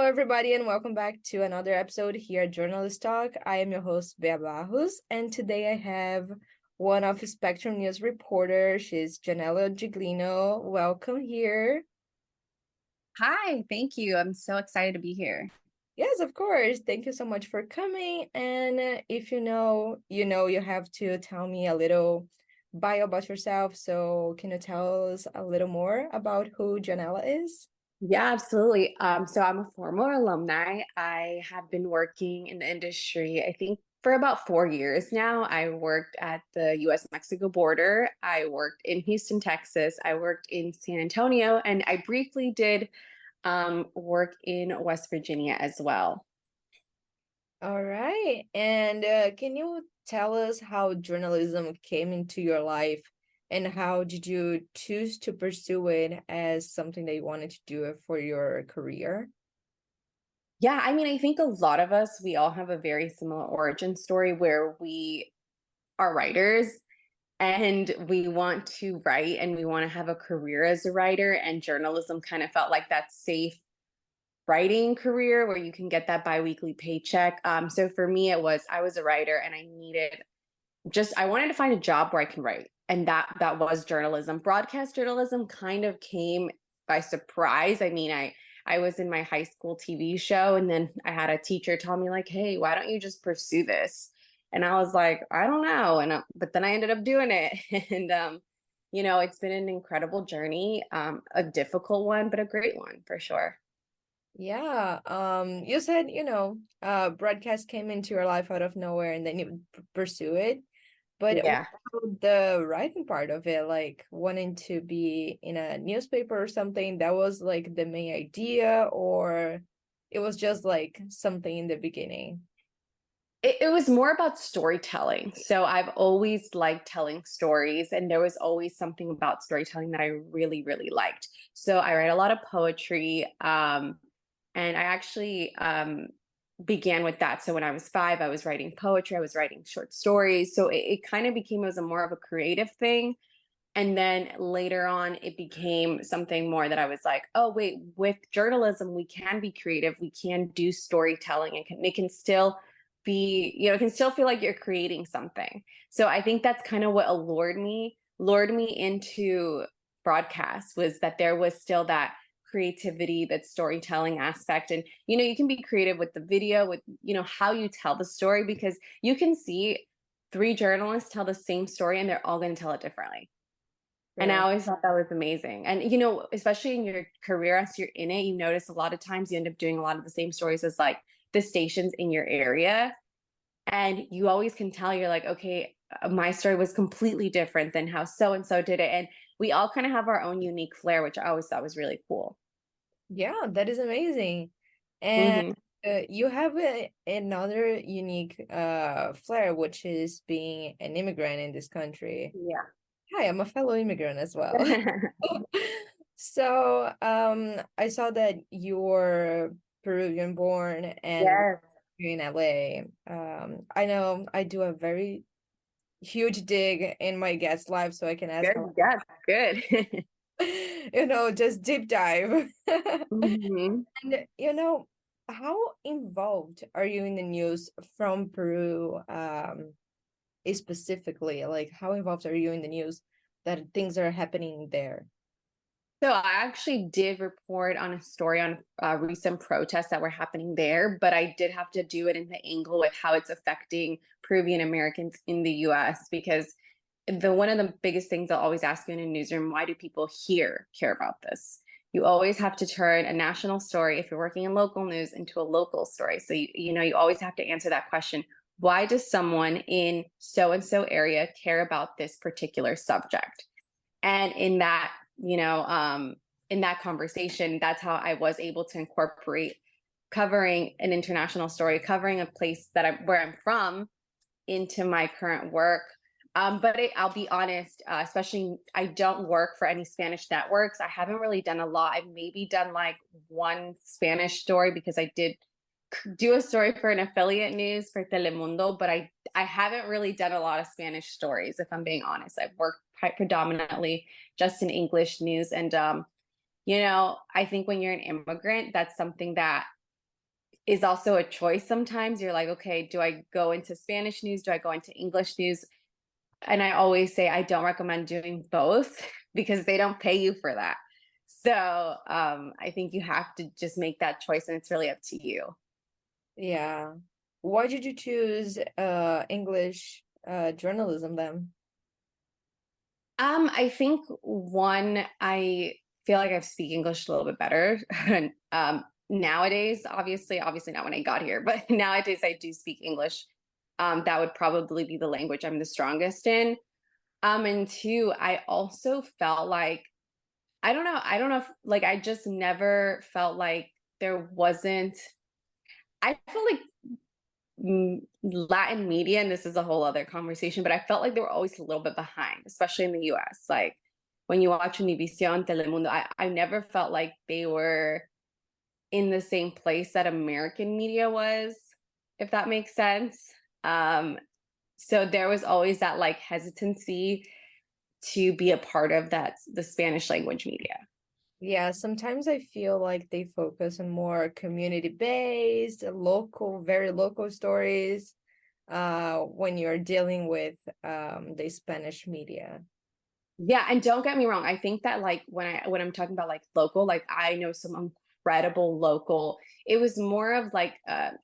everybody, and welcome back to another episode here at Journalist Talk. I am your host, Bea Barros, and today I have one of Spectrum News reporter. She's Gianna Ghiglino. Welcome here. Hi, thank you. I'm so excited to be here. Yes, of course. Thank you so much for coming. And if you have to tell me a little bio about yourself. So can you tell us a little more about who Janella is? Yeah, absolutely. So I'm a former alumni. I have been working in the industry, I think, for about 4 years now. I worked at the US-Mexico border. I worked in Houston, Texas. I worked in San Antonio, and I briefly did work in West Virginia as well. All right. And can you tell us how journalism came into your life and how did you choose to pursue it as something that you wanted to do for your career? Yeah, I mean, I think a lot of us, we all have a very similar origin story where we are writers and we want to write and we want to have a career as a writer, and journalism kind of felt like that safe writing career where you can get that biweekly paycheck. So for me, I was a writer and I wanted to find a job where I can write, and that was journalism. Broadcast journalism kind of came by surprise. I was in my high school TV show, and then I had a teacher tell me like, "Hey, why don't you just pursue this?" And I was like, "I don't know." But then I ended up doing it, and it's been an incredible journey, a difficult one, but a great one for sure. Yeah. You said, broadcast came into your life out of nowhere and then you pursue it. But what Yeah. about the writing part of it, like wanting to be in a newspaper or something? That was like the main idea, or it was just like something in the beginning? It was more about storytelling. So I've always liked telling stories, and there was always something about storytelling that I really, really liked. So I write a lot of poetry, and I actually began with that. So when I was 5, I was writing poetry, I was writing short stories. So it kind of became as a more of a creative thing. And then later on, it became something more that I was like, oh, wait, with journalism, we can be creative. We can do storytelling, and it can still be, it can still feel like you're creating something. So I think that's kind of what lured me into broadcast, was that there was still that creativity, that storytelling aspect. And, you can be creative with the video, with, how you tell the story, because you can see 3 journalists tell the same story and they're all going to tell it differently. And I Right. always thought that was amazing. And, especially in your career, as you're in it, you notice a lot of times you end up doing a lot of the same stories as like the stations in your area. And you always can tell, you're like, okay, my story was completely different than how so and so did it. And we all kind of have our own unique flair, which I always thought was really cool. Yeah, that is amazing. And Hmm. you have another unique flair, which is being an immigrant in this country. Yeah. Hi, I'm a fellow immigrant as well. So, I saw that you're Peruvian born and Yes. you're in LA. I know I do a very huge dig in my guest life, so I can ask a Good. Yes. Good. just deep dive. Hmm. And how involved are you in the news from Peru, specifically? Like, how involved are you in the news that things are happening there? So I actually did report on a story on recent protests that were happening there, but I did have to do it in the angle with how it's affecting Peruvian Americans in the US, because the one of the biggest things I'll always ask you in a newsroom, why do people here care about this? You always have to turn a national story, if you're working in local news, into a local story. So you always have to answer that question. Why does someone in so and so area care about this particular subject? And in that conversation, that's how I was able to incorporate covering an international story, covering a place where I'm from, into my current work. I'll be honest, especially I don't work for any Spanish networks. I haven't really done a lot. I've maybe done like one Spanish story, because I did do a story for an affiliate news for Telemundo, but I haven't really done a lot of Spanish stories, if I'm being honest. I've worked predominantly just in English news. And I think when you're an immigrant, that's something that is also a choice sometimes. You're like, okay, do I go into Spanish news? Do I go into English news? And I always say I don't recommend doing both because they don't pay you for that. So I think you have to just make that choice and it's really up to you. Yeah. Why did you choose English journalism then? I think one, I feel like I speak English a little bit better. Nowadays, obviously not when I got here, but nowadays I do speak English. That would probably be the language I'm the strongest in. And two, I also felt like I don't know if like I just never felt like there wasn't. I feel like Latin media, and this is a whole other conversation, but I felt like they were always a little bit behind, especially in the US. Like when you watch Univision, Telemundo, I never felt like they were in the same place that American media was, if that makes sense. Um, so there was always that like hesitancy to be a part of the Spanish language media. Yeah, sometimes I feel like they focus on more community-based, local, very local stories when you're dealing with the Spanish media. Yeah, and don't get me wrong. I think that like when I'm talking about like local, like I know some incredible local. It was more of like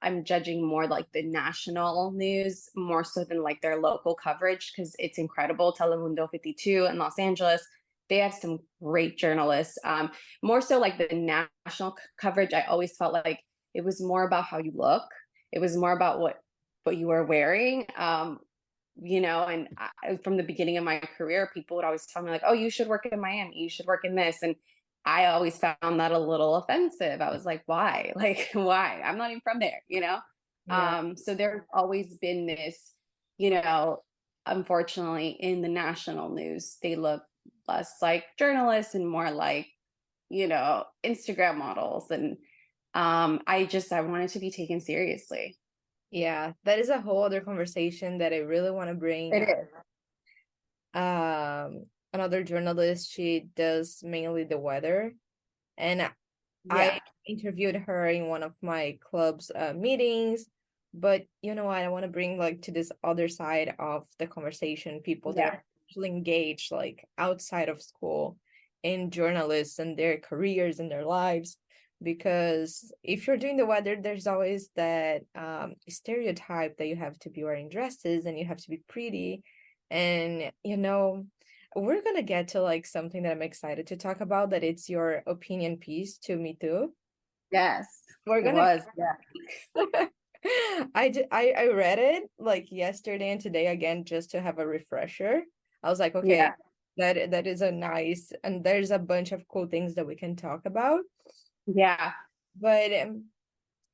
I'm judging more like the national news more so than like their local coverage because it's incredible. Telemundo 52 in Los Angeles, they have some great journalists. More so like the national coverage, I always felt like it was more about how you look. It was more about what you were wearing. And from the beginning of my career, people would always tell me like, oh, you should work in Miami, you should work in this. And I always found that a little offensive. I was like, why? Like, why? I'm not even from there. Yeah. So there's always been this, you know, unfortunately in the national news, they look less like journalists and more like, Instagram models. And I wanted to be taken seriously. Yeah, that is a whole other conversation that I really want to bring. It is. Another journalist, she does mainly the weather, and I Yeah. interviewed her in one of my club's meetings. But you know what? I want to bring like to this other side of the conversation, people that Yeah. are actually engaged like outside of school in journalists and their careers and their lives. Because if you're doing the weather, there's always that stereotype that you have to be wearing dresses and you have to be pretty. And we're gonna get to like something that I'm excited to talk about, that it's your opinion piece to Me Too. Yes, We're it gonna was. Yeah. I read it like yesterday and today again just to have a refresher. I was like, okay, Yeah. that is a nice, and there's a bunch of cool things that we can talk about. Yeah. But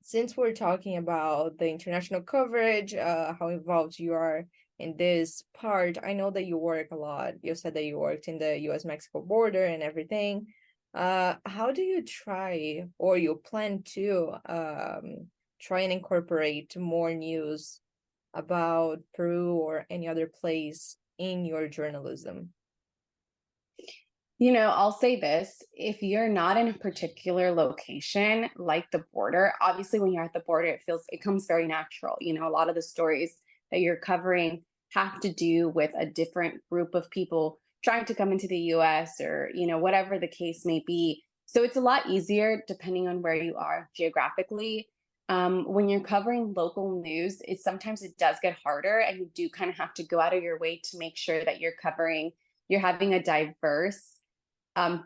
since we're talking about the international coverage, how involved you are in this part, I know that you work a lot. You said that you worked in the US-Mexico border and everything. How do you try, or you plan to try and incorporate more news about Peru or any other place in your journalism? I'll say this, if you're not in a particular location like the border, obviously when you're at the border, it comes very natural. A lot of the stories that you're covering have to do with a different group of people trying to come into the US or, whatever the case may be. So it's a lot easier depending on where you are geographically. When you're covering local news, sometimes it does get harder and you do kind of have to go out of your way to make sure that you're having a diverse um,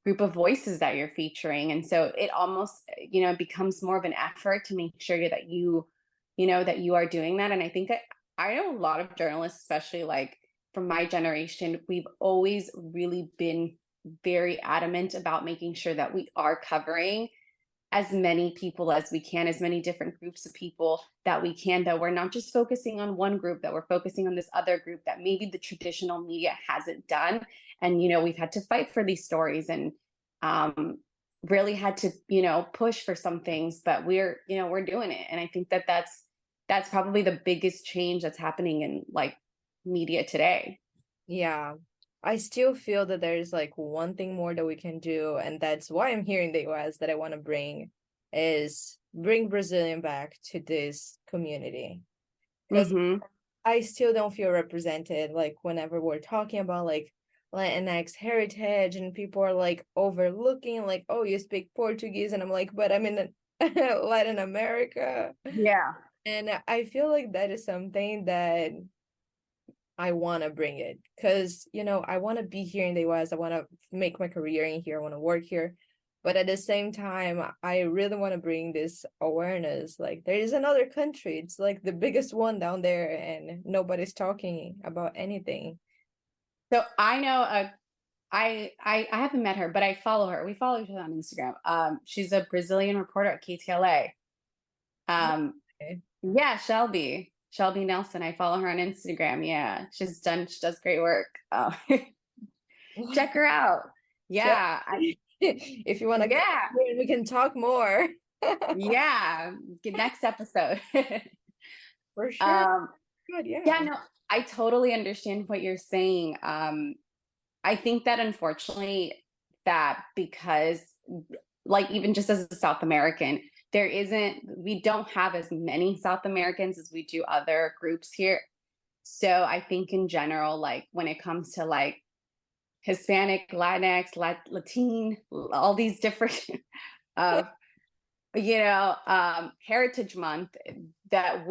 group of voices that you're featuring. And so it almost, becomes more of an effort to make sure that you are doing that. And I think I know a lot of journalists, especially like from my generation, we've always really been very adamant about making sure that we are covering as many people as we can, as many different groups of people that we can, that we're not just focusing on one group, that we're focusing on this other group that maybe the traditional media hasn't done. And, we've had to fight for these stories and really had to, push for some things, but we're doing it. And I think that's probably the biggest change that's happening in like media today. Yeah, I still feel that there's like one thing more that we can do, and that's why I'm here in the US that I want to bring is bring Brazilian back to this community. Because Mm-hmm. I still don't feel represented, like whenever we're talking about like Latinx heritage and people are like overlooking, like, oh, you speak Portuguese, and I'm like, but I'm in Latin America. Yeah. And I feel like that is something that I want to bring it because, I want to be here in the US. I want to make my career in here. I want to work here. But at the same time, I really want to bring this awareness. Like, there is another country. It's like the biggest one down there, and nobody's talking about anything. So I know I haven't met her, but I follow her. We follow each other on Instagram. She's a Brazilian reporter at KTLA. Um, Okay. yeah, Shelby Nelson. I follow her on Instagram. Yeah, she does great work. Check her out. Sure. Yeah, If you want to come yeah, here, we can talk more. yeah. Next episode. For sure. um, God, yeah, yeah. no, I totally understand what you're saying. I think that unfortunately that because like even just as a South American, we don't have as many South Americans as we do other groups here. So I think in general, like when it comes to like Hispanic, Latinx, Latin, all these different uh Heritage Month that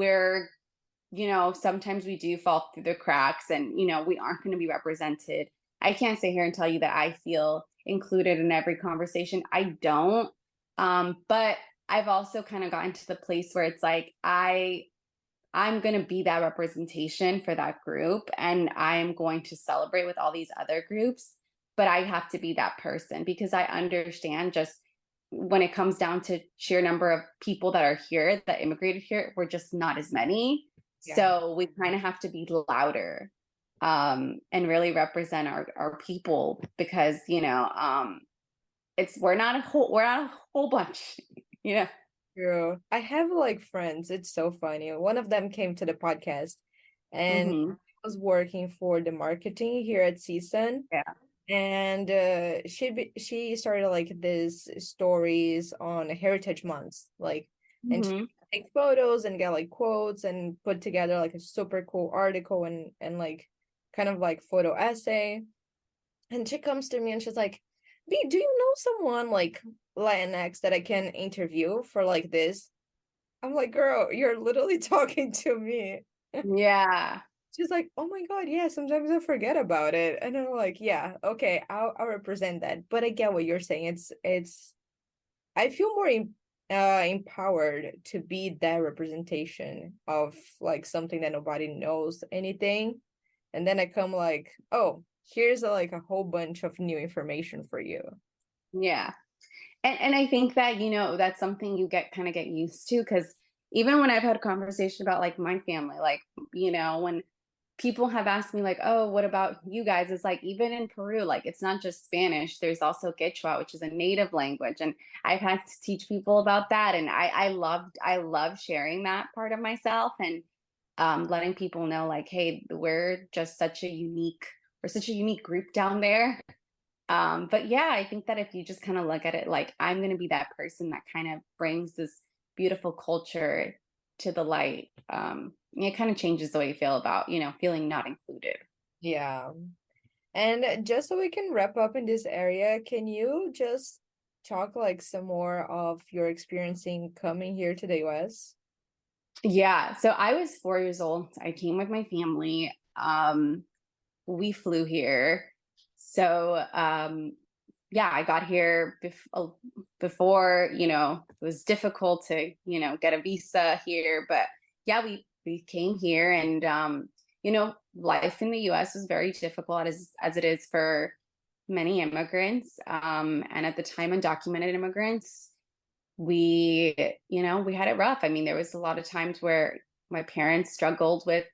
sometimes we do fall through the cracks and, we aren't going to be represented. I can't sit here and tell you that I feel included in every conversation. I don't. But I've also kind of gotten to the place where it's like, I'm going to be that representation for that group and I'm going to celebrate with all these other groups. But I have to be that person because I understand just when it comes down to sheer number of people that are here that immigrated here, we're just not as many. Yeah. So we kind of have to be louder and really represent our people because we're not a whole bunch. Yeah. True. I have like friends. It's so funny. One of them came to the podcast and Hmm. was working for the marketing here at CSUN. Yeah. And she started like this stories on Heritage Months, like, and she Hmm. take photos and get like quotes and put together like a super cool article and like kind of like photo essay. And she comes to me and she's like, B, do you know someone like Latinx that I can interview for like this? I'm like, girl, you're literally talking to me. Yeah. She's like, oh my God, yeah, sometimes I forget about it. And I'm like, yeah, okay, I'll represent that. But I get what you're saying. It's I feel more empowered to be that representation of like something that nobody knows anything. And then I come like, oh, here's like a whole bunch of new information for you. Yeah. And I think that, that's something you get used to because even when I've had a conversation about like my family, like, when people have asked me like, oh, what about you guys? It's like, even in Peru, like it's not just Spanish, there's also Quechua, which is a native language. And I've had to teach people about that. And I love sharing that part of myself and letting people know like, hey, we're such a unique group down there. But yeah, I think that if you just kind of look at it like I'm going to be that person that kind of brings this beautiful culture to the light, it kind of changes the way you feel about, feeling not included. Yeah. And just so we can wrap up in this area, can you just talk like some more of your experiencing coming here to the US? Yeah. So I was 4 years old. I came with my family. We flew here. So, yeah, I got here before, it was difficult to, get a visa here, but yeah, we came here and, life in the US was very difficult as it is for many immigrants. And at the time, undocumented immigrants, we had it rough. I mean, there was a lot of times where my parents struggled with,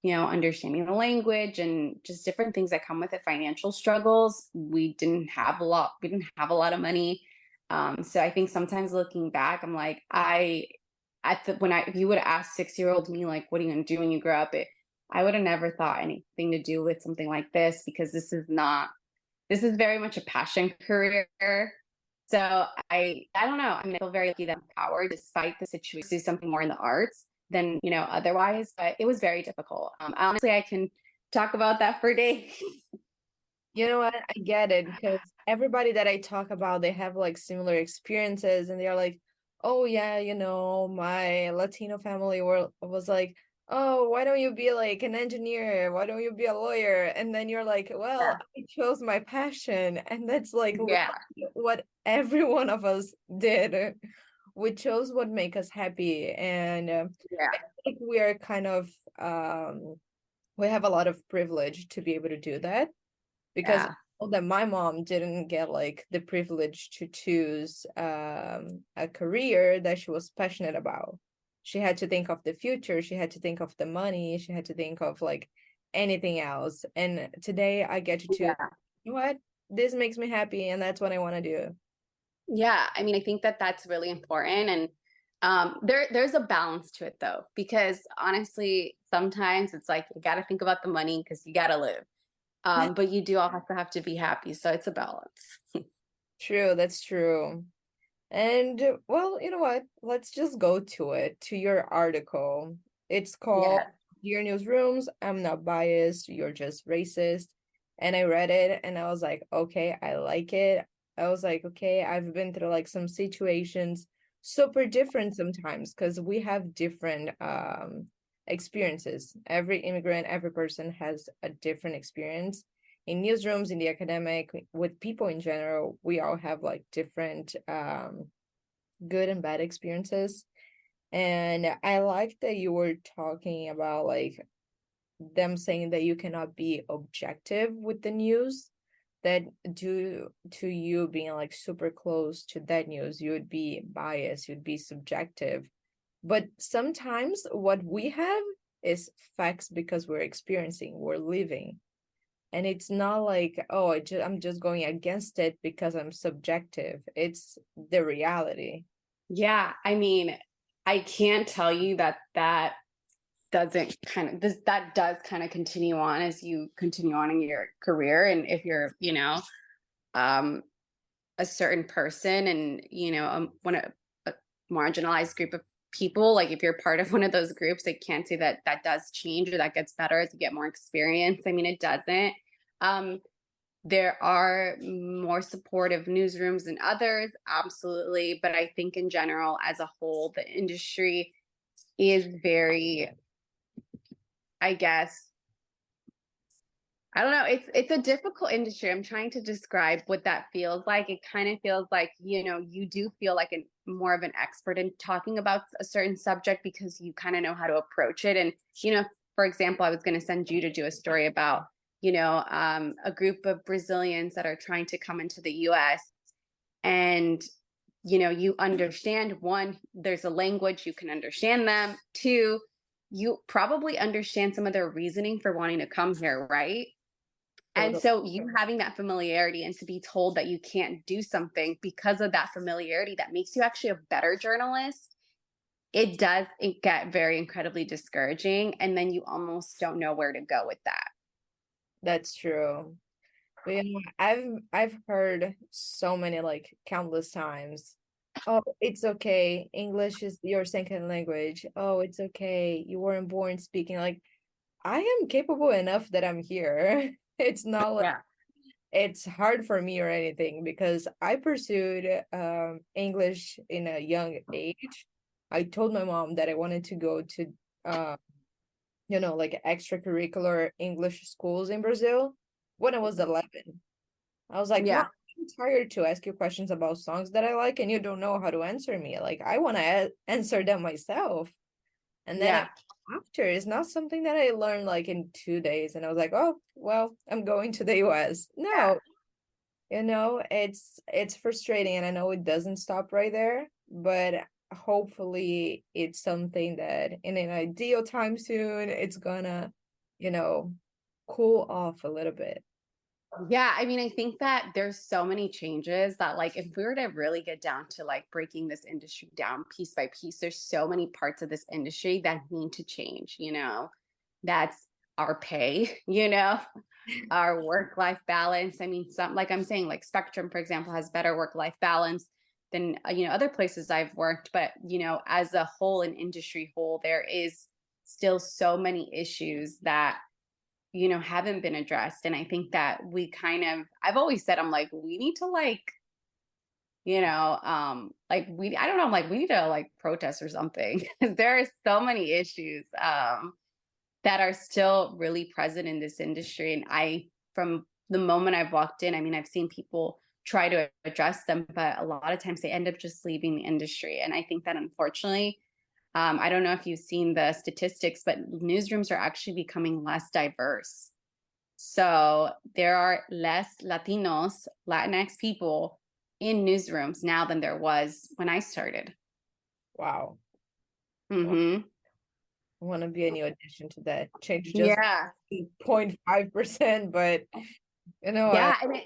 understanding the language and just different things that come with it, financial struggles. We didn't have a lot of money. So I think sometimes looking back, I'm like, if you would have asked 6-year-old me, like, what are you going to do when you grow up? I would have never thought anything to do with something like this because this is very much a passion career. So I don't know. I mean, I feel very lucky that I'm empowered despite the situation to do something more in the arts than, otherwise, but it was very difficult. Honestly, I can talk about that for days. You know what? I get it because everybody that I talk about, they have like similar experiences and they're like, oh yeah, my Latino family was like, oh, why don't you be like an engineer? Why don't you be a lawyer? And then you're like, well, Yeah. I chose my passion. And that's like Yeah. literally what every one of us did. We chose what make us happy. And Yeah. I think we're kind of we have a lot of privilege to be able to do that because I Yeah. know that my mom didn't get like the privilege to choose a career that she was passionate about. She had to think of the future, she had to think of the money, she had to think of like anything else. And today I get to choose, Yeah. you know what? This makes me happy and that's what I want to do. Yeah, I mean, I think that that's really important, and there's a balance to it though, because honestly, sometimes it's like you got to think about the money because you got to live, but you do also have to be happy, so it's a balance. True, that's true. And well, you know what? Let's just go to it, to your article. It's called Yeah, Dear Newsrooms, I'm not biased, you're just racist. And I read it and I was like, okay, I like it. I was like, okay, I've been through like some situations super different sometimes because we have different experiences. Every immigrant, every person has a different experience in newsrooms, in the academic, with people in general. We all have like different good and bad experiences. And I like that you were talking about like them saying that you cannot be objective with the news, that due to you being like super close to that news, you would be biased, you'd be subjective. But sometimes what we have is facts because we're experiencing, we're living. And it's not like, oh, I'm just going against it because I'm subjective. It's the reality. yeah. I mean, I can't tell you that doesn't kind of this that does kind of continue on as you continue on in your career, and if you're, um, a certain person, and one a marginalized group of people, like if you're part of one of those groups, I can't say that that does change or that gets better as you get more experience. I mean, it doesn't. um there are more supportive newsrooms than others, absolutely, but I think in general, as a whole, the industry is very, I guess, I don't know. It's a difficult industry. I'm trying to describe what that feels like. It kind of feels like, you do feel like more of an expert in talking about a certain subject because you kind of know how to approach it. And, for example, I was going to send you to do a story about, a group of Brazilians that are trying to come into the US. And, you understand, one, there's a language, you can understand them. Two, you probably understand some of their reasoning for wanting to come here, right? And Totally. so you having that familiarity and to be told that you can't do something because of that familiarity that makes you actually a better journalist, it get very incredibly discouraging. And then you almost don't know where to go with that. That's true. But I've heard so many like countless times. Oh, it's okay. English is your second language. Oh, it's okay. You weren't born speaking. Like I am capable enough that I'm here. It's not like Yeah. it's hard for me or anything because I pursued English in a young age. I told my mom that I wanted to go to uh like extracurricular English schools in Brazil when I was 11. I was like, Mom, Yeah. I'm tired to ask you questions about songs that I like and you don't know how to answer me. Like I want to answer them myself. And then Yeah. after, it's not something that I learned like in 2 days. And I was like, oh, well, I'm going to the US. No, it's frustrating and I know it doesn't stop right there, but hopefully it's something that in an ideal time soon, it's gonna, you know, cool off a little bit. Yeah, I mean, I think that there's so many changes that, like, if we were to really get down to like breaking this industry down piece by piece, there's so many parts of this industry that need to change, That's our pay, our work-life balance. I mean, some, like I'm saying, like Spectrum, for example, has better work-life balance than other places I've worked. But as a whole, an industry whole, there is still so many issues that haven't been addressed. And I think that I've always said, I'm like, we need to I don't know, I'm like, we need to like protest or something. Because there are so many issues that are still really present in this industry. And from the moment I've walked in, I mean, I've seen people try to address them, but a lot of times they end up just leaving the industry. And I think that unfortunately, I don't know if you've seen the statistics, but newsrooms are actually becoming less diverse. So there are less Latinos, Latinx people in newsrooms now than there was when I started. Wow. Well, Hmm. I want to be a new addition to that. Change just Yeah. 0.5%, but you know what? Yeah, and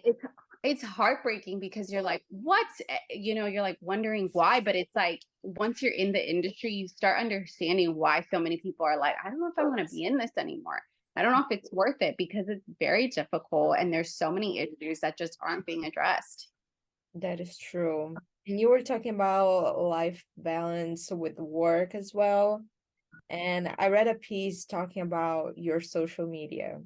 it's heartbreaking because you're like, what? You're like wondering why, but it's like once you're in the industry, you start understanding why so many people are like, I don't know if I want to be in this anymore. I don't know if it's worth it because it's very difficult and there's so many issues that just aren't being addressed. That is true. And you were talking about life balance with work as well. And I read a piece talking about your social media.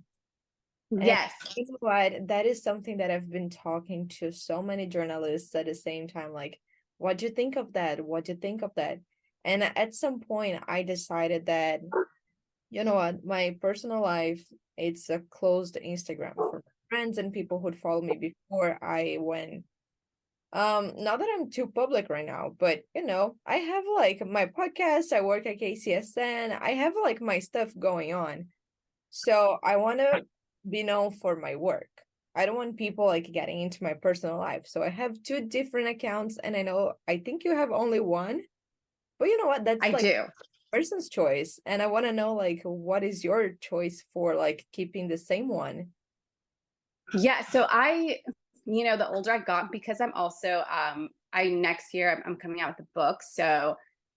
And Yes, you know what? That is something that I've been talking to so many journalists at the same time. Like, what do you think of that? What do you think of that? And at some point, I decided that, you know what, my personal life, it's a closed Instagram for my friends and people who'd follow me before I went. Not that I'm too public right now, but I have like my podcast, I work at KCSN, I have like my stuff going on. So I want to be known for my work. I don't want people like getting into my personal life. So I have two different accounts, and I think you have only one, but you know what? That's I like do. person's choice. And I want to know like what is your choice for like keeping the same one? Yeah, so the older I got, because I'm also I next year I'm coming out with a book.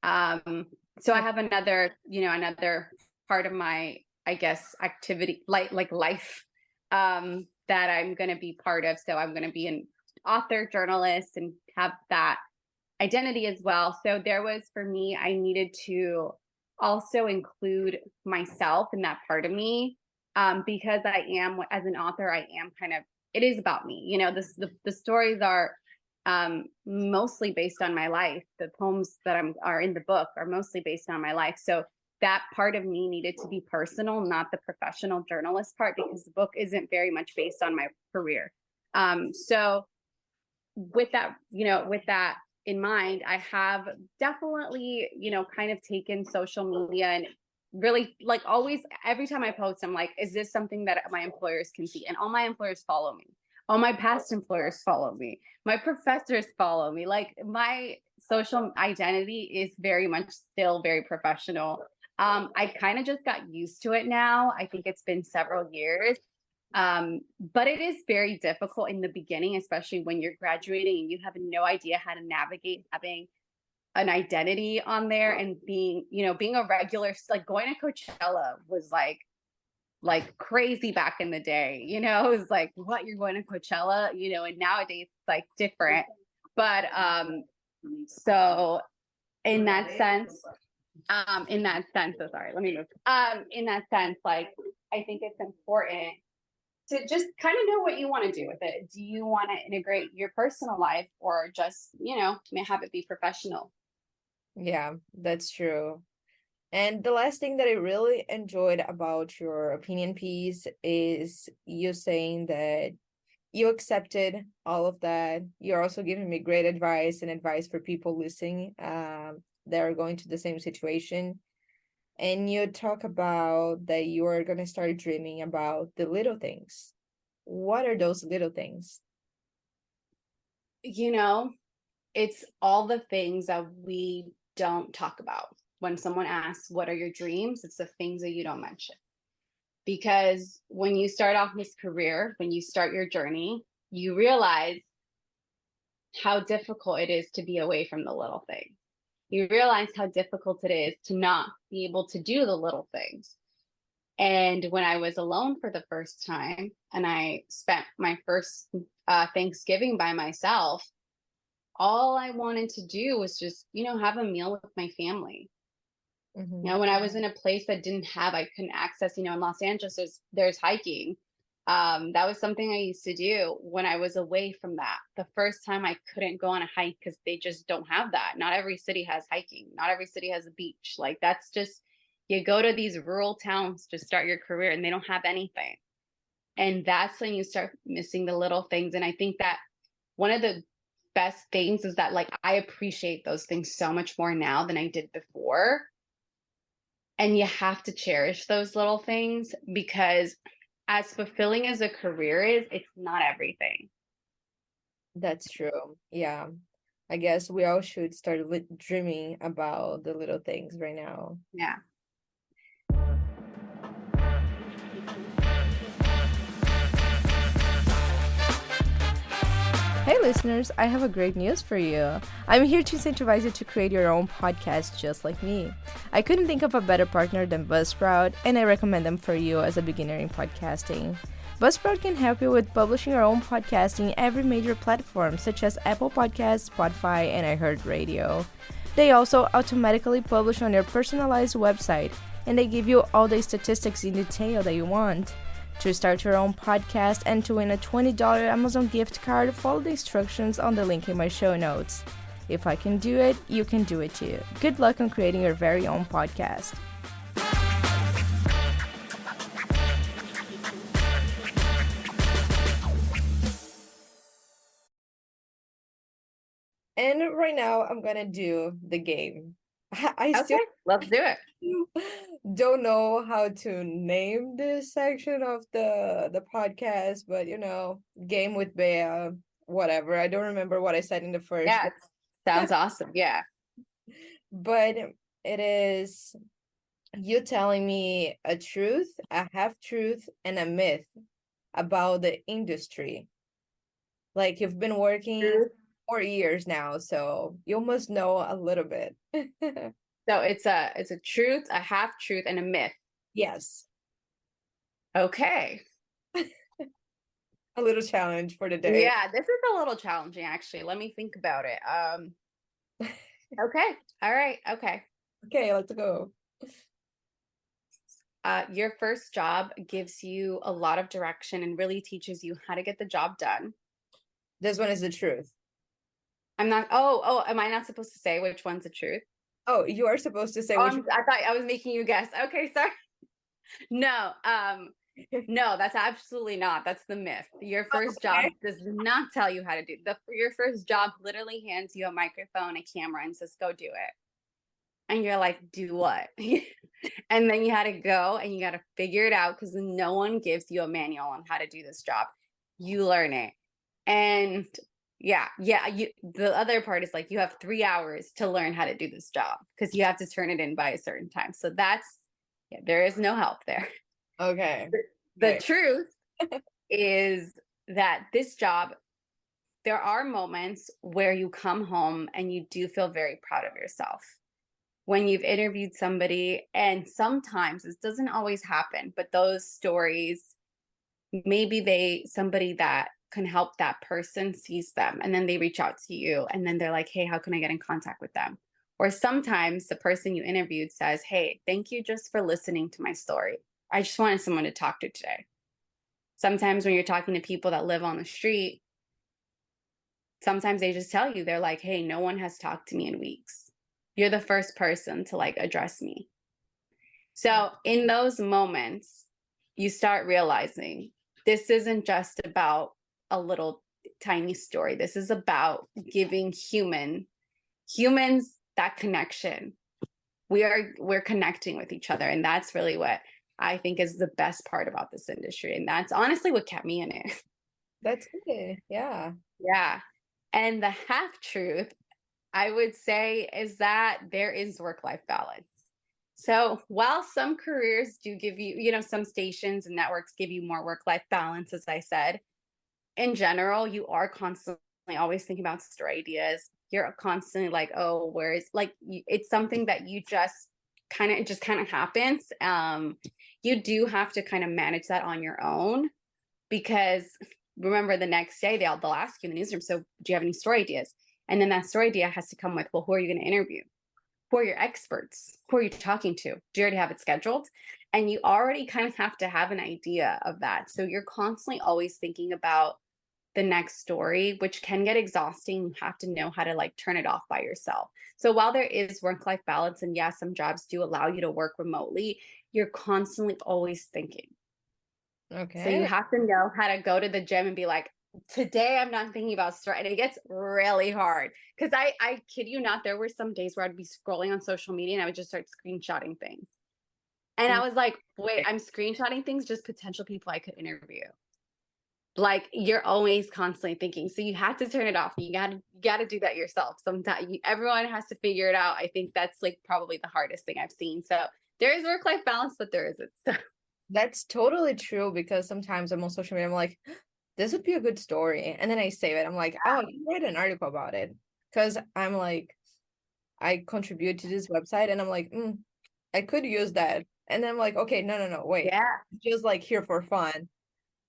Um so I Oh, have another part of my, I guess, activity, like life, that I'm going to be part of. So I'm going to be an author, journalist, and have that identity as well. So there was, for me, I needed to also include myself in that part of me, because I am, as an author, I am kind of, it is about me. The stories are mostly based on my life. The poems that are in the book are mostly based on my life. So that part of me needed to be personal, not the professional journalist part, because the book isn't very much based on my career. So with that in mind, I have definitely, kind of taken social media and really, like, always, every time I post, I'm like, is this something that my employers can see? And all my employers follow me. All my past employers follow me. My professors follow me. Like, my social identity is very much still very professional. I kind of just got used to it now. I think it's been several years, but it is very difficult in the beginning, especially when you're graduating and you have no idea how to navigate having an identity on there and being a regular, like going to Coachella was like crazy back in the day. It was like, what, you're going to Coachella, and nowadays it's like different. But so in that sense, so sorry, let me move. In that sense, like, I think it's important to just kind of know what you want to do with it. Do you want to integrate your personal life, or just, have it be professional? yeah, that's true. And the last thing that I really enjoyed about your opinion piece is you saying that you accepted all of that. You're also giving me great advice and advice for people listening that are going to the same situation. And you talk about that you are going to start dreaming about the little things. What are those little things? You know, it's all the things that we don't talk about. When someone asks, what are your dreams? It's the things that you don't mention. Because when you start off this career, when you start your journey, you realize how difficult it is to be away from the little things. You realize how difficult it is to not be able to do the little things. And when I was alone for the first time and I spent my first Thanksgiving by myself, all I wanted to do was just, have a meal with my family. Mm-hmm. When I was in a place that I couldn't access, in Los Angeles, there's hiking. That was something I used to do when I was away from that. The first time I couldn't go on a hike because they just don't have that. Not every city has hiking. Not every city has a beach. Like that's just, you go to these rural towns to start your career and they don't have anything. And that's when you start missing the little things. And I think that one of the best things is that like I appreciate those things so much more now than I did before. And you have to cherish those little things because as fulfilling as a career is, it's not everything. That's true. Yeah. I guess we all should start dreaming about the little things right now. Yeah. Hey listeners, I have a great news for you. I'm here to incentivize you to create your own podcast just like me. I couldn't think of a better partner than Buzzsprout, and I recommend them for you as a beginner in podcasting. Buzzsprout can help you with publishing your own podcast in every major platform such as Apple Podcasts, Spotify, and iHeartRadio. They also automatically publish on your personalized website, and they give you all the statistics in detail that you want. To start your own podcast and to win a $20 Amazon gift card, follow the instructions on the link in my show notes. If I can do it, you can do it too. Good luck on creating your very own podcast. And right now, I'm gonna do the game. I still let's do it. don't know how to name this section of the podcast, but game with Bea, whatever. I don't remember what I said in the first Yeah, one. sounds awesome. Yeah. But it is you telling me a truth, a half truth, and a myth about the industry. Like you've been working 4 years now, so you must know a little bit. So it's a truth, a half truth, and a myth. Yes. Okay. A little challenge for the day. Yeah, this is a little challenging actually. Let me think about it. Okay. All right. Okay. Okay, let's go. Your first job gives you a lot of direction and really teaches you how to get the job done. This one is the truth. I'm not. Oh, am I not supposed to say which one's the truth? Oh, you are supposed to say Oh, which I thought I was making you guess. Okay, sorry. No, no, that's absolutely not. That's the myth. Your first job does not tell you how to do your first job literally hands you a microphone, a camera, and says, go do it. And you're like, do what? And then you had to go and you got to figure it out because no one gives you a manual on how to do this job. You learn it. And the other part is like you have 3 hours to learn how to do this job because you have to turn it in by a certain time. So there is no help there. Okay. The truth is that this job, there are moments where you come home and you do feel very proud of yourself when you've interviewed somebody. And sometimes this doesn't always happen, but those stories, maybe somebody that can help that person sees them and then they reach out to you and then they're like, hey, how can I get in contact with them? Or sometimes the person you interviewed says, hey, thank you just for listening to my story. I just wanted someone to talk to today. Sometimes when you're talking to people that live on the street, sometimes they just tell you, they're like, hey, no one has talked to me in weeks. You're the first person to like address me. So in those moments, you start realizing this isn't just about a little tiny story. This is about giving humans that connection. We're connecting with each other. And that's really what I think is the best part about this industry. And that's honestly what kept me in it. That's good. Yeah. Yeah. And the half truth, I would say, is that there is work-life balance. So while some careers do give you, some stations and networks give you more work-life balance, as I said, in general, you are constantly always thinking about story ideas. You're constantly like, oh, it's something that you just it just kind of happens. You do have to kind of manage that on your own, because remember, the next day they'll ask you in the newsroom, so do you have any story ideas? And then that story idea has to come with, well, who are you going to interview? Who are your experts? Who are you talking to? Do you already have it scheduled? And you already kind of have to have an idea of that. So you're constantly always thinking about the next story, which can get exhausting. You have to know how to like turn it off by yourself. So while there is work-life balance, and yes, some jobs do allow you to work remotely, you're constantly always thinking. So you Okay. have to know how to go to the gym and be like, today I'm not thinking about stress. And it gets really hard. Cause I kid you not, there were some days where I'd be scrolling on social media and I would just start screenshotting things. And I was like, wait, I'm screenshotting things, just potential people I could interview. Like, you're always constantly thinking. So you have to turn it off. You gotta do that yourself. Sometimes everyone has to figure it out. I think that's like probably the hardest thing I've seen. So there is work-life balance, but there isn't. So That's totally true because sometimes I'm on social media, I'm like, this would be a good story. And then I save it. I'm like, oh, you write an article about it. Because I'm like, I contribute to this website and I'm like, I could use that. And then I'm like, okay, no, wait. yeah, Just like here for fun.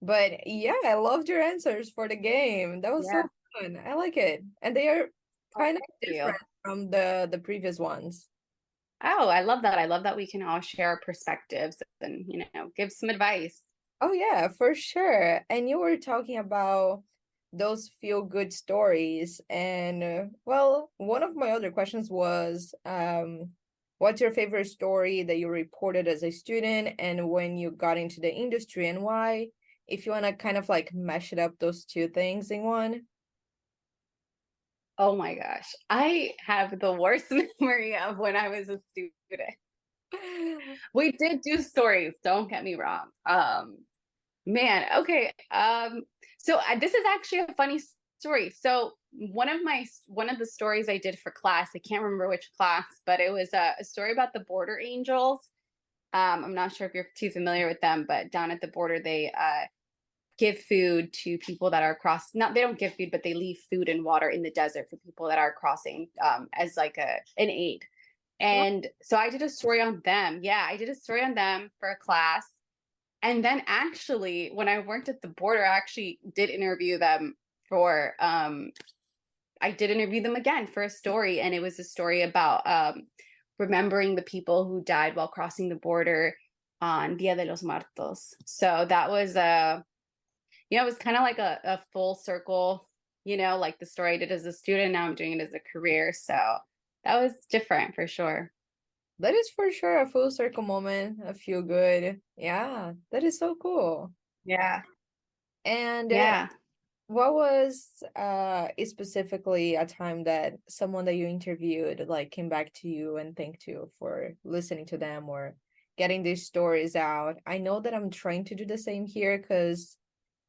But yeah, I loved your answers for the game. That was yeah. so fun. I like it. And they are Oh, kind of thank you. different from the previous ones. Oh, I love that. I love that we can all share our perspectives and, give some advice. Oh yeah, for sure. And you were talking about those feel good stories. And well, one of my other questions was what's your favorite story that you reported as a student and when you got into the industry and why? If you want to kind of like mash it up those two things in one. Oh my gosh. I have the worst memory of when I was a student. We did do stories, don't get me wrong. Man, okay. So this is actually a funny story. So one of the stories I did for class, I can't remember which class, but it was a story about the border angels. I'm not sure if you're too familiar with them, but down at the border, they give food to people that are not they don't give food, but they leave food and water in the desert for people that are crossing, as like an aid. Well, And so I did a story on them. Yeah, I did a story on them for a class. And then actually, when I worked at the border, I actually did interview them for I did interview them again for a story, and it was a story about remembering the people who died while crossing the border on Dia de los Muertos. So that was it was kind of like a full circle, like the story I did as a student. Now I'm doing it as a career. So that was different for sure. that is for sure a full circle moment. I feel good. Yeah, that is so cool. Yeah. And Yeah. what was specifically a time that someone that you interviewed like came back to you and thanked you for listening to them or getting these stories out? I know that I'm trying to do the same here because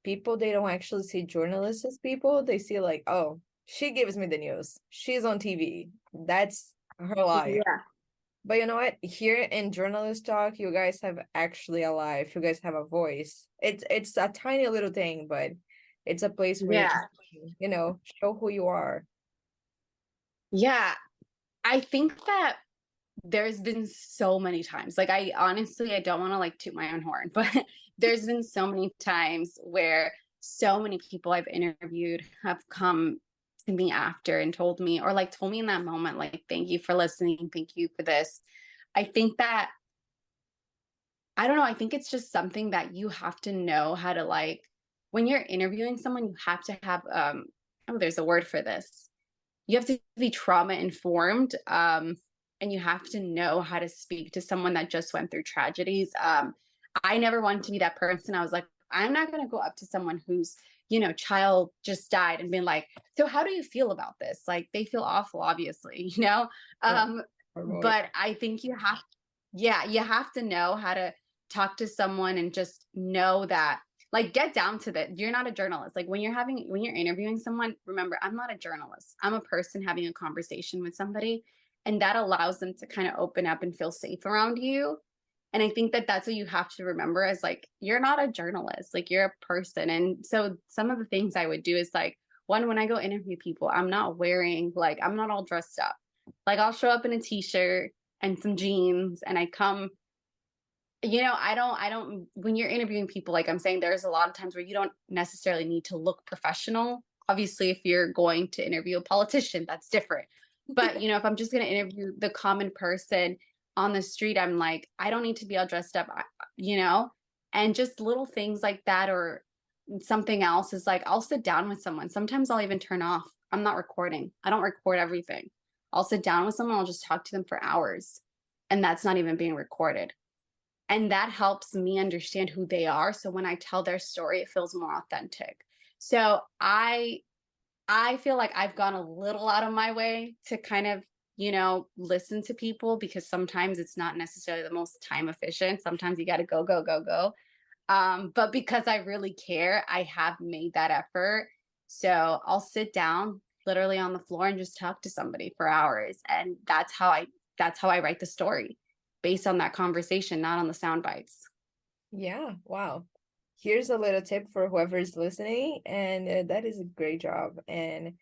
people they don't actually see journalists as people. They see like, oh, she gives me the news. She's on TV. That's her life. Yeah. But you know what? Here in journalist talk, you guys have actually a life. You guys have a voice. It's a tiny little thing, but it's a place where you Yeah. can, show who you are. Yeah. I think that there's been so many times, like, I honestly, I don't want to like toot my own horn, but there's been so many times where so many people I've interviewed have come to me after and told me, or like told me in that moment, like, thank you for listening, thank you for this. I think that, I don't know, I think it's just something that you have to know how to, like, when you're interviewing someone, you have to have oh, there's a word for this, you have to be trauma informed, and you have to know how to speak to someone that just went through tragedies. I never wanted to be that person. I was like, I'm not going to go up to someone whose child just died and been like, so how do you feel about this? Like, they feel awful, obviously. Oh, um heroic. but I think you have to know how to talk to someone and just know that, like, get down to that. You're not a journalist. Like, when you're interviewing someone, remember, I'm not a journalist. I'm a person having a conversation with somebody, and that allows them to kind of open up and feel safe around you. And I think that that's what you have to remember, is like, you're not a journalist, like, you're a person. And so some of the things I would do is like, one, when I go interview people, I'm not all dressed up. Like, I'll show up in a t-shirt and some jeans, and I come, I don't, when you're interviewing people, like I'm saying, there's a lot of times where you don't necessarily need to look professional. Obviously, if you're going to interview a politician, that's different. But, if I'm just going to interview the common person on the street, I'm like, I don't need to be all dressed up, you know? And just little things like that, or something else is like, I'll sit down with someone. Sometimes I'll even turn off. I'm not recording. I don't record everything. I'll sit down with someone, I'll just talk to them for hours. And that's not even being recorded, and that helps me understand who they are, so when I tell their story it feels more authentic. So I feel like I've gone a little out of my way to kind of, listen to people, because sometimes it's not necessarily the most time efficient. Sometimes you got to go go go go. But because I really care, I have made that effort. So I'll sit down literally on the floor and just talk to somebody for hours, and that's how I write the story, based on that conversation, not on the sound bites. Yeah, wow. Here's a little tip for whoever's listening, and that is a great job. And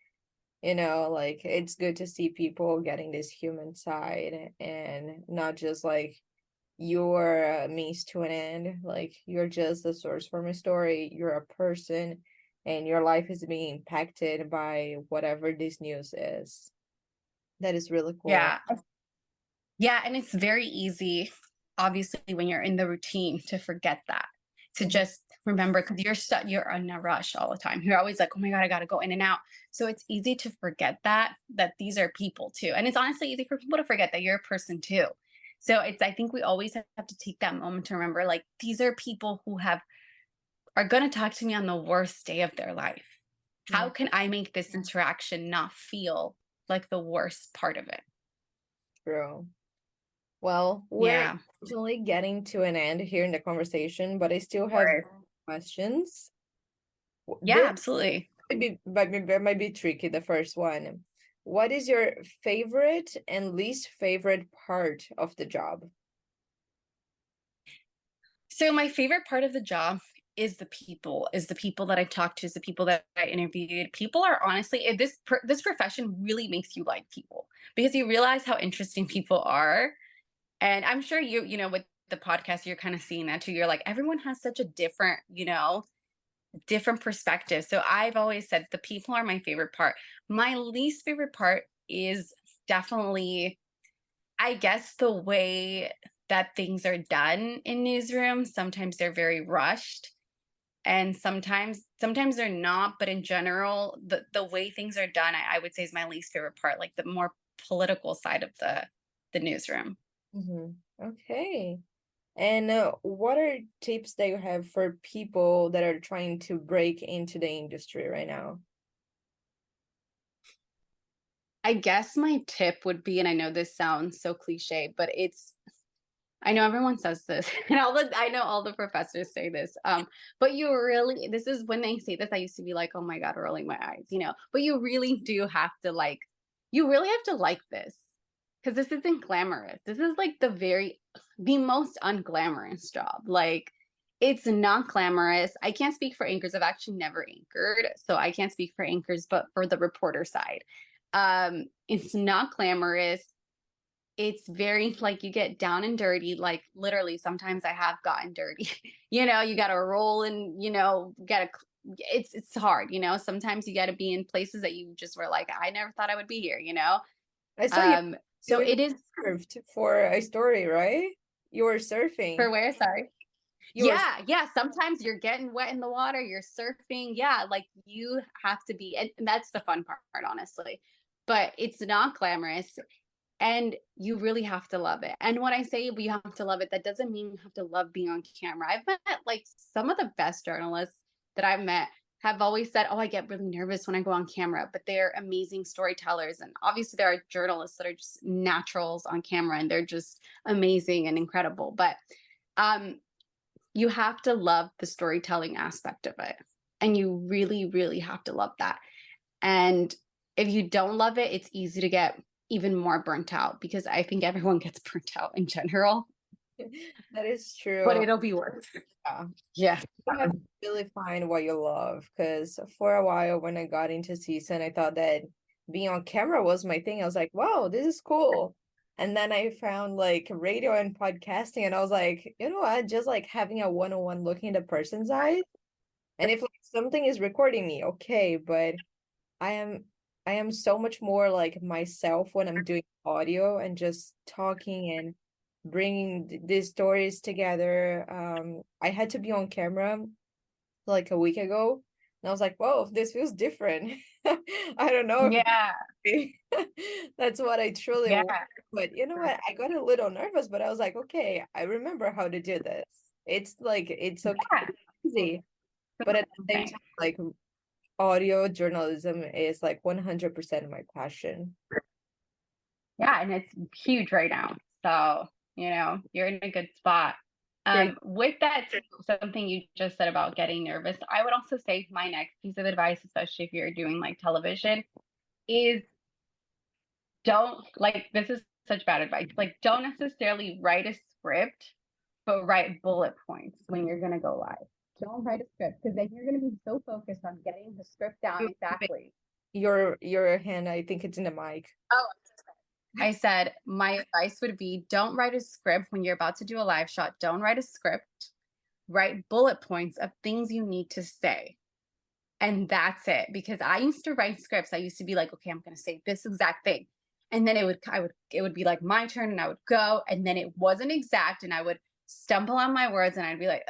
like it's good to see people getting this human side and not just like you're a means to an end. Like you're just the source for my story. You're a person, and your life is being impacted by whatever this news is. That is really cool. Yeah. Yeah, and it's very easy, obviously, when you're in the routine, to forget that, to Mhm. just remember, because you're in a rush all the time. You're always like, oh my God, I gotta go in and out. So it's easy to forget that these are people too. And it's honestly easy for people to forget that you're a person too. So I think we always have to take that moment to remember, like, these are people who are gonna talk to me on the worst day of their life. Yeah, How can I make this interaction not feel like the worst part of it? true. Well, we're Yeah. actually getting to an end here in the conversation, but I still have Or questions. yeah, This absolutely. might be tricky, the first one. What is your favorite and least favorite part of the job? So my favorite part of the job is the people that I talked to, is the people that I interviewed. People are honestly, this profession really makes you like people, because you realize how interesting people are. And I'm sure with the podcast, you're kind of seeing that too. You're like, everyone has such a different perspective. So I've always said the people are my favorite part. My least favorite part is definitely, I guess, the way that things are done in newsrooms. Sometimes they're very rushed, and sometimes they're not, but in general, the way things are done, I would say, is my least favorite part, like the more political side of the newsroom. Okay. And what are tips that you have for people that are trying to break into the industry right now? I guess my tip would be, and I know this sounds so cliche, but I know everyone says this, and I know all the professors say this. But this is when they say this, I used to be like, oh my God, rolling my eyes. But you really do have to you really have to like this, because this isn't glamorous. This is like the most unglamorous job. Like, it's not glamorous. I can't speak for anchors. I've actually never anchored, so I can't speak for anchors, but for the reporter side, it's not glamorous. It's very, like, you get down and dirty, like literally sometimes I have gotten dirty. You got to roll, and got to it's hard. Sometimes you got to be in places that you just were like, I never thought I would be here. I saw you So doing it is. surfed for a story, right? You were For surfing. where? Sorry. You were Yeah, yeah, sometimes you're getting wet in the water, you're surfing. Yeah, like, you have to be, and that's the fun part, honestly. But it's not glamorous, and you really have to love it. And when I say you have to love it, that doesn't mean you have to love being on camera. I've met, like, some of the best journalists that I've met have always said, oh, I get really nervous when I go on camera, but they're amazing storytellers. And obviously there are journalists that are just naturals on camera, and they're just amazing and incredible. But um you have to love the storytelling aspect of it, and you really, really have to love that. And if you don't love it, it's easy to get even more burnt out, because I think everyone gets burnt out in general, that is but true. it'll be worth it. Yeah. Yeah. You have to really find what you love, because for a while when I got into season, I thought that being on camera was my thing. I was like, wow, this is cool. And then I found like radio and podcasting, and I was like, you know what? Just like having a one-on-one looking at the person's eyes. And if like something is recording me, okay, but I am I am so much more like myself when I'm doing audio and just talking and bringing these stories together. I had to be on camera like a week ago, and I was like, whoa, this feels different. I don't know Yeah. if that's what I truly Yeah. want, but you know what? I got a little nervous, but I was like, okay, I remember how to do this. It's like it's okay, Yeah. easy, but at the same time, like audio journalism is like 100% my passion. Yeah, and it's huge right now. So, you're in a good spot. Great. With that, something you just said about getting nervous, I would also say my next piece of advice, especially if you're doing like television, is don't like this is such bad advice. Like, don't necessarily write a script, but write bullet points when you're going to go live. Don't write a script because then you're going to be so focused on getting the script down exactly. Your hand, I think it's in the mic. Oh, I said my advice would be don't write a script when you're about to do a live shot. Don't write a script. Write bullet points of things you need to say. And that's it. Because I used to write scripts. I used to be like, okay, I'm gonna say this exact thing. And then it would be like my turn and I would go. And then it wasn't exact. And I would stumble on my words and I'd be like,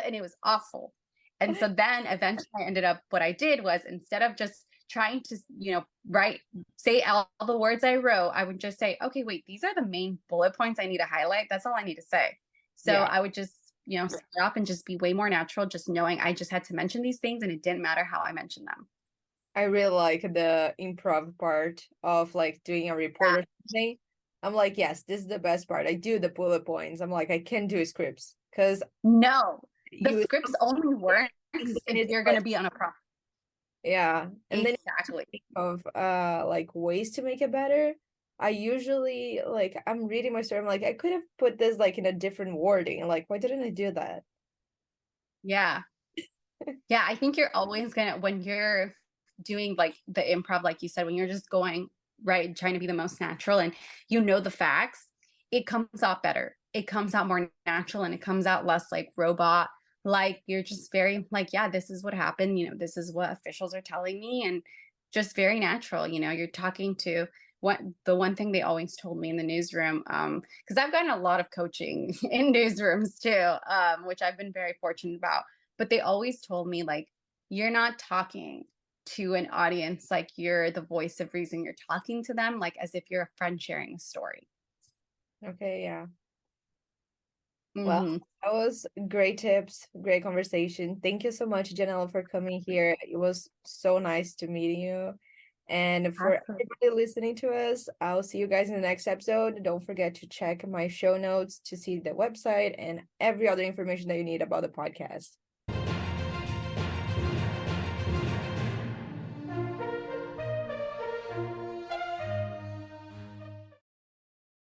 and it was awful. And so then eventually I ended up, what I did was instead of just trying to, write, say all the words I wrote, I would just say, okay, wait, these are the main bullet points I need to highlight. That's all I need to say. So Yeah, I would just, stop and just be way more natural, just knowing I just had to mention these things and it didn't matter how I mentioned them. I really like the improv part of like doing a report or something. I'm like, yes, this is the best part. I do the bullet points. I'm like, I can do scripts because No, the you scripts only works and then if it's you're going like, to be on a prop. yeah, and then Exactly. think of like ways to make it better. I usually like I'm reading my story. I'm like, I could have put this like in a different wording. Like, why didn't I do that? Yeah. Yeah. I think you're always going to, when you're doing like the improv, like you said, when you're just going, right, trying to be the most natural and the facts, it comes out better. It comes out more natural and it comes out less like robot. Like you're just very like, yeah, this is what happened. This is what officials are telling me. And just very natural. You're talking to what the one thing they always told me in the newsroom, because I've gotten a lot of coaching in newsrooms too, which I've been very fortunate about. But they always told me, like, you're not talking to an audience like you're the voice of reason. You're talking to them like as if you're a friend sharing a story. Okay, yeah. Well, Hmm. that was great tips, great conversation. Thank you so much, Janelle, for coming here. It was so nice to meet you. And for Absolutely. everybody listening to us, I'll see you guys in the next episode. Don't forget to check my show notes to see the website and every other information that you need about the podcast.